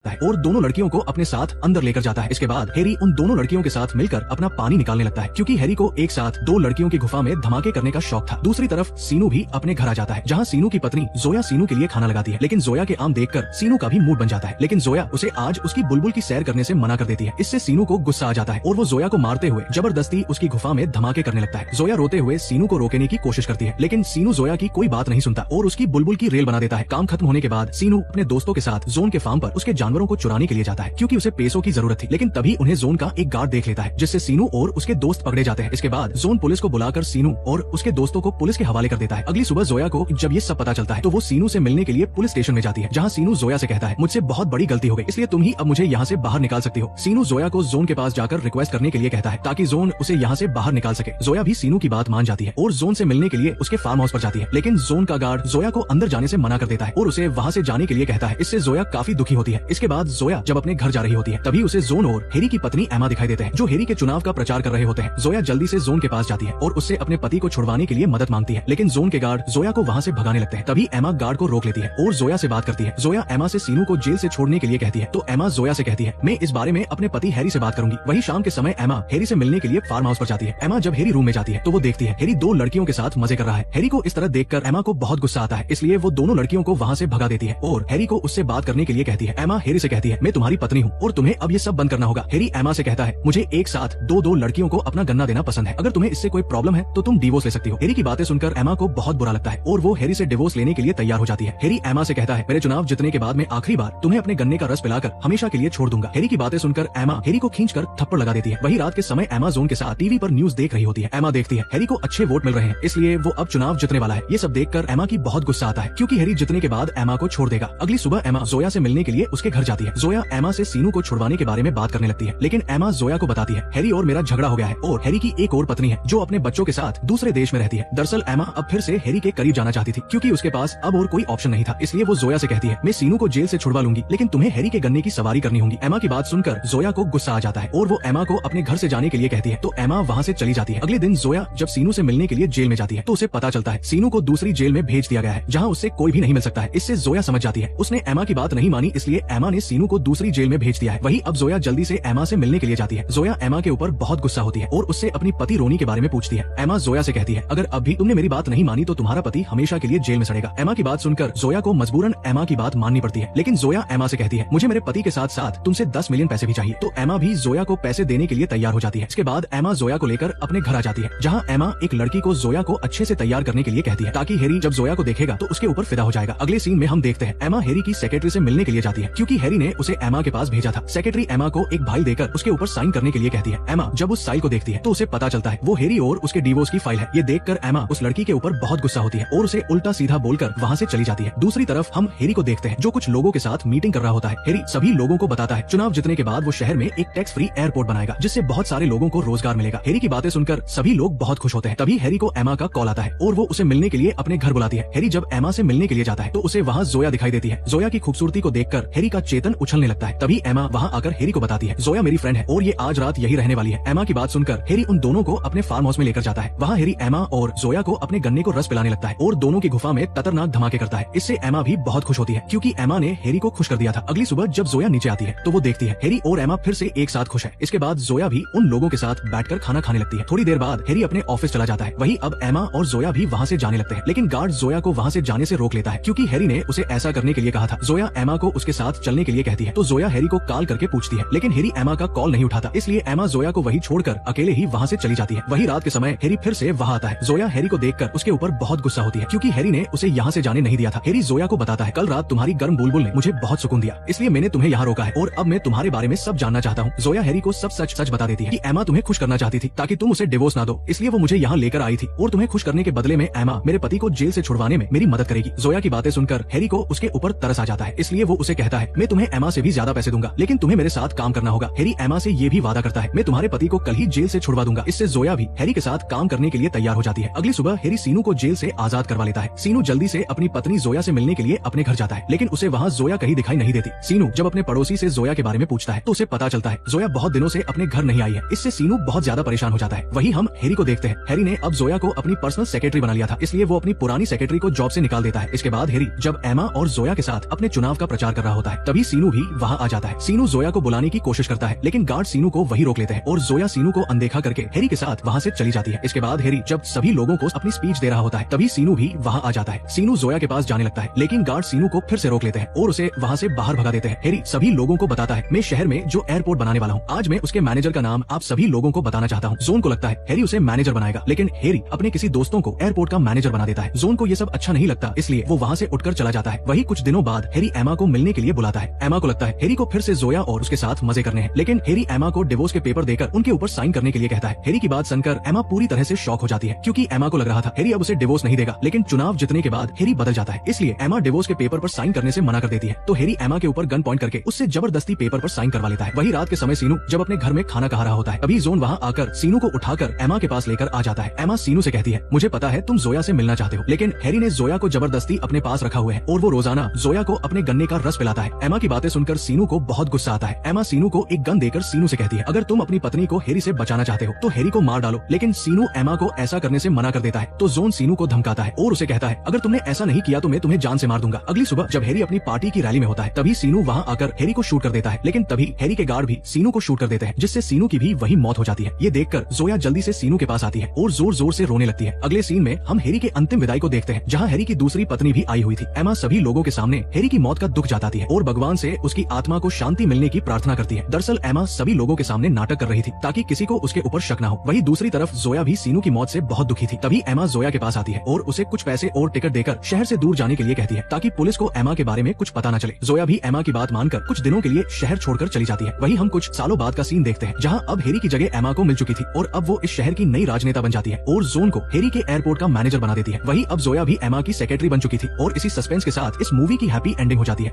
है और दोनों लड़कियों को अपने साथ अंदर लेकर जाता है। इसके बाद हैरी उन दोनों लड़कियों के साथ मिलकर अपना पानी निकालने लगता है, क्योंकि हैरी को एक साथ दो लड़कियों की गुफा में धमाके करने का शौक था। दूसरी तरफ सीनू भी अपने घर आ जाता है, जहाँ सीनू की पत्नी जोया सीनू के लिए खाना लगाती है, लेकिन जोया के आम देखकर सीनू का भी मूड बन जाता है। लेकिन जोया उसे आज उसकी बुलबुल की सैर करने से मना कर देती है। इससे सीनू को गुस्सा आ जाता है और वो जोया को मारते हुए जबरदस्ती उसकी गुफा में धमाके करने लगता है। जोया रोते हुए सीनू को रोकने की कोशिश करती है, लेकिन सीनू जोया की कोई बात नहीं सुनता और उसकी बुलबुल की रेल बना देता है। काम खत्म होने के बाद सीनू अपने दोस्तों के साथ जोन के फार्म पर उसके जानवरों को चुराने के लिए जाता है, क्योंकि उसे पैसों की जरूरत थी। लेकिन तभी उन्हें जोन का एक गार्ड देख लेता है, जिससे सीनू और उसके दोस्त पकड़े जाते हैं। इसके बाद जोन पुलिस को बुलाकर सीनू और उसके दोस्तों को पुलिस के हवाले कर देता है। अगली सुबह जोया को जब ये सब पता चलता है तो वो सीनू से मिलने के लिए पुलिस स्टेशन में जाती है, जहाँ सीनू जोया से कहता है, मुझसे बहुत बड़ी गलती हो गई, इसलिए तुम ही अब मुझे यहाँ से बाहर निकाल सकती हो। सीनू जोया को जोन के पास जाकर रिक्वेस्ट करने के लिए कहता है, ताकि जोन उसे यहाँ से बाहर निकाल सके। जोया भी सीनू की बात मान जाती है और जोन से मिलने के लिए उसके फार्म हाउस पर जाती है, लेकिन जोन का गार्ड जोया को अंदर जाने से मना कर देता है और उसे वहाँ से जाने के लिए कहता है। इससे जोया काफी दुखी होती है। इसके बाद जोया जब अपने घर जा रही होती है, तभी उसे जोन और हैरी की पत्नी एमा दिखाई देते हैं, जो हैरी के चुनाव का प्रचार कर रहे होते हैं। जोया जल्दी से जोन के पास जाती है और उससे अपने पति को छुड़वाने के लिए मदद मांगती है, लेकिन जोन के गार्ड जोया को वहाँ से भगाने लगते हैं। तभी एमा गार्ड को रोक लेती है और जोया से बात करती है। जोया एमा से सीनू को जेल से छोड़ने के लिए कहती है, तो एमा जोया से कहती है, मैं इस बारे में अपने पति हैरी से बात करूंगी। वही शाम के समय एमा हैरी से मिलने के लिए फार्म हाउस पर जाती है। एमा जब हैरी रूम में जाती है तो वो देखती है हैरी दो लड़कियों के साथ मजे कर रहा है। हैरी को इस तरह देखकर एमा को बहुत गुस्सा आता है, इसलिए वो दोनों लड़कियों को वहाँ से भगा देती है और हैरी को उससे बात करने के लिए कहती है। एमा हैरी से कहती है, मैं तुम्हारी पत्नी हूँ और तुम्हें अब ये सब बंद करना होगा। हैरी एमा से कहता है, मुझे एक साथ दो लड़कियों को अपना गन्ना देना पसंद है, अगर तुम्हें इससे कोई प्रॉब्लम है तो तुम डिवोर्स ले सकती हो। हैरी की बातें सुनकर एमा को बहुत बुरा लगता है और वो हैरी से डिवोर्स लेने के लिए तैयार हो जाती है। हैरी एमा से कहता है, मेरे चुनाव जीतने के बाद मैं आखिरी बार तुम्हें अपने गन्ने का रस पिलाकर हमेशा के लिए छोड़ दूंगा। हैरी की बातें सुनकर एमा हैरी को खींचकर थप्पड़ लगा देती है। वही रात के समय एमा जोन के साथ टीवी पर न्यूज देख रही होती है। एमा देखती है हैरी को अच्छे वोट मिल रहे हैं, इसलिए वो अब चुनाव जीतने वाला है। ये सब देखकर एमा की बहुत गुस्सा आता है, क्योंकि हैरी जीतने के बाद एमा को छोड़ देगा। अगली सुबह एमा जोया से मिलने के लिए उसके घर जाती है। जोया एमा से सीनू को छुड़वाने के बारे में बात करने लगती है, लेकिन एमा जोया को बताती है, हैरी और मेरा झगड़ा हो गया है और हैरी की एक और पत्नी है जो अपने बच्चों के साथ दूसरे देश में रहती है। दरअसल एमा अब फिर से हैरी के करीब जाना चाहती थी, क्योंकि उसके पास अब और कोई ऑप्शन नहीं था। इसलिए वो जोया से कहती है, मैं सीनू को जेल से छुड़वा लूंगी, लेकिन तुम्हें हैरी के गन्ने की सवारी करनी होगी। एमा की बात सुनकर जोया को गुस्सा आ जाता है और वो एमा को अपने घर से जाने के लिए कहती है, तो एमा वहाँ से चली जाती है। अगले दिन जोया जब सीनू से मिलने के लिए जेल में जाती है तो उसे पता चलता है सीनू को दूसरी जेल में भेज दिया गया है, जहाँ उससे कोई भी नहीं मिल सकता है। इससे जोया समझ जाती है उसने एमा की बात नहीं मानी, इसलिए एमा ने सीनू को दूसरी जेल में भेज दिया है। वही अब जोया जल्दी से एमा से मिलने के लिए जाती है। जोया एमा के ऊपर बहुत गुस्सा होती है और उससे अपनी पति रोनी के बारे में पूछती है। एमा जोया से कहती है, अगर अब भी तुमने मेरी बात नहीं मानी तो तुम्हारा पति हमेशा के लिए जेल में सड़ेगा। एमा की बात सुनकर जोया को मजबूरन एमा की बात माननी पड़ती है, लेकिन जोया एमा से कहती है, मुझे मेरे पति के साथ साथ तुमसे 10 मिलियन पैसे भी चाहिए। तो एमा भी जोया को पैसे देने के लिए तैयार हो जाती है। इसके बाद एमा जोया को लेकर अपने घर आ जाती है, जहाँ एमा एक लड़की को जोया को अच्छे से तैयार करने के लिए कहती है, ताकि हैरी जब जोया को देखेगा तो उसके ऊपर फिदा हो जाएगा। अगले सीन में हम देखते हैं एमा हैरी की सेक्रेटरी से मिलने के लिए जाती है, क्योंकि हैरी ने उसे एमा के पास भेजा था। सेक्रेटरी एमा को एक फाइल देकर उसके ऊपर साइन करने के लिए कहती है। एमा जब उस फाइल को देखती है तो उसे पता चलता है वो हैरी और उसके डिवोर्स की फाइल है। ये देखकर एमा उस लड़की के ऊपर बहुत गुस्सा होती है और उसे उल्टा सीधा बोलकर वहाँ से चली जाती है। दूसरी तरफ हम हैरी को देखते हैं, जो कुछ लोगों के साथ मीटिंग कर रहा होता है। हैरी सभी लोगों को बताता है चुनाव जीतने के बाद वो शहर में एक टैक्स फ्री एयरपोर्ट बनाएगा, जिससे बहुत सारे लोगों को रोजगार मिलेगा। हैरी की बातें सुनकर सभी लोग बहुत खुश होते हैं। तभी हैरी को एमा का कॉल आता है और वो उसे मिलने के लिए अपने घर बुलाती है। हैरी जब एमा से मिलने के लिए जाता है तो उसे वहाँ जोया दिखाई देती है। जोया की खूबसूरती को देखकर हैरी का चेतन उछलने लगता है। तभी एमा वहाँ आकर हैरी को बताती है, जोया मेरी फ्रेंड है और ये आज रात यही रहने वाली है। एमा की बात सुनकर हैरी उन दोनों को अपने फार्म हाउस में लेकर जाता है। वहाँ हैरी एमा और जोया को अपने गन्ने को रस पिलाने लगता है और दोनों की गुफा में खतरनाक धमाके करता है। इससे एमा भी बहुत खुश होती है, क्योंकि एमा ने हैरी को खुश कर दिया था। अगली सुबह जब जोया नीचे आती है तो वो देखती है हैरी और एमा फिर से एक साथ खुश है। इसके बाद जोया भी उन लोगों के साथ बैठकर खाना खाने लगती है। थोड़ी देर बाद हैरी अपने ऑफिस चला जाता है। वही अब एमा और जोया भी वहाँ से जाने लगते हैं, लेकिन गार्ड जोया को वहाँ से जाने से रोक लेता है, क्योंकि हैरी ने उसे ऐसा करने के लिए कहा था। जोया एमा को उसके साथ चलने के लिए कहती है तो जोया हैरी को कॉल करके पूछती है, लेकिन हैरी एमा का कॉल नहीं उठाता, इसलिए एमा जोया को वही छोड़कर अकेले ही वहाँ से चली जाती है। वही रात के समय हैरी फिर से वहाँ आता है। जोया हैरी को देखकर उसके ऊपर बहुत गुस्सा होती है, क्योंकि हैरी ने उसे यहाँ से जाने नहीं दिया था। हैरी जोया को बताता है, कल रात तुम्हारी गर्म बुलबुल ने मुझे बहुत सुकून दिया, इसलिए मैंने तुम्हें यहाँ रोका है और अब मैं तुम्हारे बारे में सब जानना चाहता हूँ। जोया हैरी को सब सच सच बता देती है कि एमा तुम्हें खुश करना चाहती थी ताकि तुम उसे डिवोर्स ना दो, इसलिए वो मुझे यहाँ लेकर आई थी और तुम्हें खुश करने के बदले में एमा मेरे पति को जेल से छुड़वाने में मेरी मदद करेगी। जोया की बातें सुनकर हैरी को उसके ऊपर तरस आ जाता है, इसलिए वो उसे कहता है, मैं तुम्हें एमा से भी ज्यादा पैसे दूंगा, लेकिन तुम्हें मेरे साथ काम करना होगा। हैरी एमा से ये भी वादा करता है, मैं तुम्हारे पति को कल ही जेल से छुड़वा दूंगा। इससे जोया भी हैरी के साथ काम करने के लिए तैयार हो जाती है। अगली सुबह हैरी सीनू को जेल से आजाद करवा लेता है। सीनू जल्दी से अपनी पत्नी जोया से मिलने के लिए अपने घर जाता है, लेकिन उसे वहाँ जोया कहीं दिखाई नहीं देती। सीनू जब अपने पड़ोसी से जोया के बारे में पूछता है तो उसे पता चलता है जोया बहुत दिनों से अपने घर नहीं आई है। इससे सीनू बहुत ज्यादा परेशान हो जाता है। वही हम हैरी को देखते हैं। हैरी ने अब जोया को अपनी पर्सनल सेक्रेटरी बना लिया था, इसलिए वो अपनी पुरानी सेक्रेटरी को जॉब से निकाल देता है। इसके बाद हैरी जब एमा और जोया के साथ अपने चुनाव का प्रचार कर रहा होता है तभी सीनू भी वहाँ आ जाता है। सीनू जोया को बुलाने की कोशिश करता है, लेकिन गार्ड सीनू को वही रोक लेते हैं और जोया सीनू को अनदेखा करके हैरी के साथ वहाँ से चली जाती है। इसके बाद हैरी जब सभी लोगों को अपनी स्पीच दे रहा होता है, तभी सीनू भी वहाँ आ जाता है। सीनू जोया के पास जाने लगता है, लेकिन गार्ड सीनू को फिर से रोक लेते हैं और उसे वहाँ से बाहर भगा देते हैं। हैरी सभी लोगों को बताता है, मैं शहर में जो एयरपोर्ट बनाने वाला हूँ, आज मैं उसके मैनेजर का नाम आप सभी लोगों को बताना चाहता हूँ। जोन को लगता है हैरी उसे मैनेजर बनाएगा, लेकिन हैरी अपने किसी दोस्तों को एयरपोर्ट का मैनेजर बना देता है। जोन को ये सब अच्छा नहीं लगता, इसलिए वो वहाँ से उठकर चला जाता है। वही कुछ दिनों बाद हैरी एमा को मिलने के लिए बुलाता है। एमा को लगता है हैरी को फिर से जोया और उसके साथ मजे करने हैं, लेकिन हैरी एमा को डिवोर्स के पेपर देकर उनके ऊपर साइन करने के लिए कहता है। हैरी की बात सुनकर एमा पूरी तरह से शॉक हो जाती है, क्योंकि एमा को लग रहा था हैरी अब उसे डिवोर्स नहीं देगा, लेकिन चुनाव जीतने के बाद हैरी बदल जाता है। इसलिए एमा डिवोर्स के पेपर पर साइन करने से मना कर देती है। तो हैरी एमा के ऊपर गन पॉइंट करके उससे जबरदस्ती पेपर पर साइन करवा लेता है। वही रात के समय सीनू जब अपने घर में खाना खा रहा होता है, तभी जोन वहाँ आकर सीनू को उठाकर एमा के पास लेकर आ जाता है। एमा सीनू से कहती है, मुझे पता है तुम जोया से मिलना चाहते हो, लेकिन हैरी ने जोया को जबरदस्ती अपने पास रखा हुआ है और वो रोजाना जोया को अपने गन्ने का रस पिलाता है। एमा की बातें सुनकर सीनू को बहुत गुस्सा आता है। एमा सीनू को एक गन देकर सीनू से कहती है, अगर तुम अपनी पत्नी को हैरी से बचाना चाहते हो तो हैरी को मार डालो, लेकिन सीनू एमा को ऐसा करने से मना कर देता है। तो जोन सीनू को धमकाता है और उसे कहता है, अगर तुमने ऐसा नहीं किया तो मैं तुम्हें जान से मार दूंगा। अगली सुबह जब हैरी अपनी पार्टी की रैली में होता है, तभी सीनू वहाँ आकर हैरी को शूट कर देता है, लेकिन तभी हैरी के गार्ड भी सीनू को शूट कर देते हैं, जिससे सीनू की भी वही मौत हो जाती है। ये देखकर जोया जल्दी से सीनू के पास आती है और जोर जोर से रोने लगती है। अगले सीन में हम हैरी के अंतिम विदाई को देखते हैं, जहाँ हैरी की दूसरी पत्नी भी आई हुई थी। एमा सभी लोगों के सामने हैरी की मौत का दुख जताती है और भगवान से उसकी आत्मा को शांति मिलने की प्रार्थना करती है। दरअसल एमा सभी लोगों के सामने नाटक कर रही थी ताकि किसी को उसके ऊपर शक न हो। वही दूसरी तरफ जोया भी सीनू की मौत से बहुत दुखी थी। तभी एमा जोया के पास आती है और उसे कुछ पैसे और टिकट देकर शहर से दूर जाने के लिए कहती है, ताकि पुलिस को एमा के बारे में कुछ पता न चले। जोया भी एमा की बात मानकर कुछ दिनों के लिए शहर छोड़कर चली जाती है। वही हम कुछ सालों बाद का सीन देखते हैं, जहाँ अब हैरी की जगह एमा को मिल चुकी थी और अब वो इस शहर की नई राजनेता बन जाती है और जोन को हैरी के एयरपोर्ट का मैनेजर बना देती है। वही अब जोया भी एमा की सेक्रेटरी बन चुकी थी और इसी सस्पेंस के साथ इस मूवी की हैप्पी एंडिंग हो जाती है।